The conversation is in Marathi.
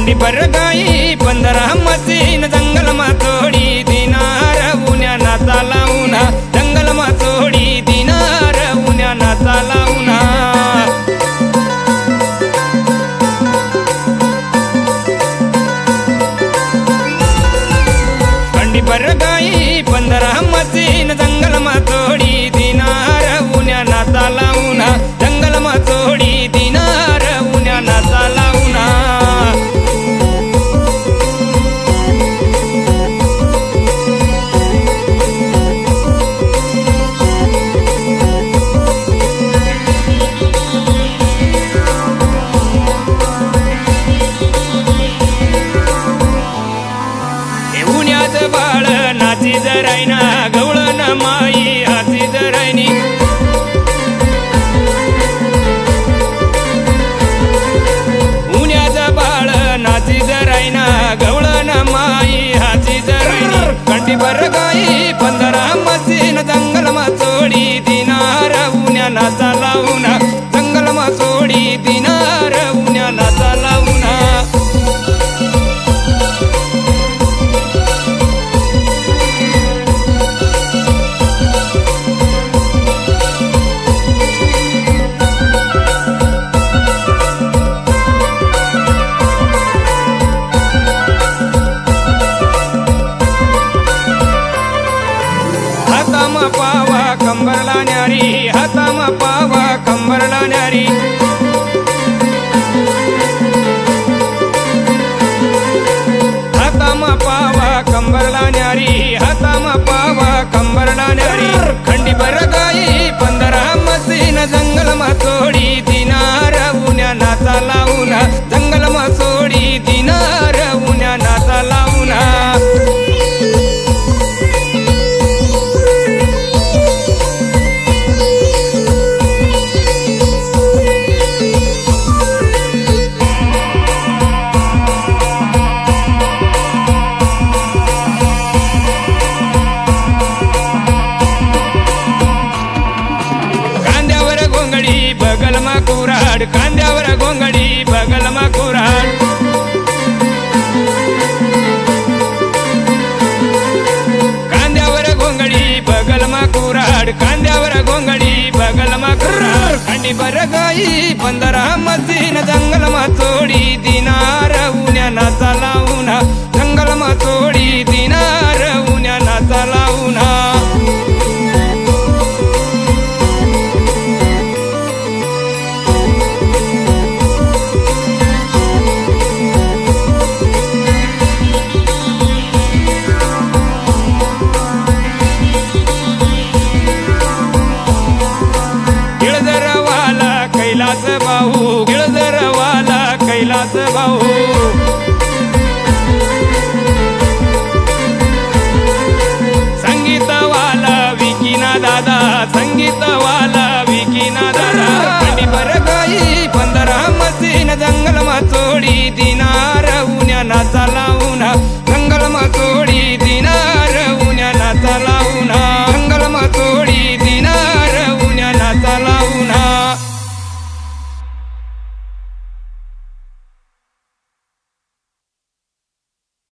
खंडी भर गाई 15 मसीन जंगल मा तोडी दिनार उन्या नाचा लावूना जंगल मा तोडी दिनार उन्या नाचा लावूना खंडी भर गाई 15 मसीन जंगल मा तोडी दिनार उन्या नाचा लावूना जंगल मा तोडी दिनार उन्या नाचा लावूना बाळ नाची जरायना गवळण माई हाती जरायनी उन्याचं बाळ नाची जरायना गवळण माई हाती जरायनी खंडी भर गाई 15 मसीन जंगल मा तोडी दिनार उन्या नाचा लावूना जंगल मा तोडी दिनार उन्या नाचा लावूना हातामा पावा कंबरला न्यारी हातामा पावा कंबरला न्यारी हातामा पावा कंबरला न्यारी हातामा पावा कंबरला न्यारी खंडी भर गाई 15 मसीन जंगल मा तोडी दिनार उन्या नाचा लावूना जंगल मा तोडी दिनार उन्या नाचा लावूना बगल मा कुराड कांद्यावर गोंगडी बगल मा कुराड कांद्यावर गोंगडी बगल मा कुराड कांद्यावर गोंगडी बगल मा कुराड खंडी भर गाई 15 मसीन जंगल मा तोडी दिनार उन्या नाचा लावूना जंगल मा तोडी दिनार उन्या नाचा लावूना कैलास भाऊ गिळदरवाला कैलास भाऊ संगीतवाला विकीना दादा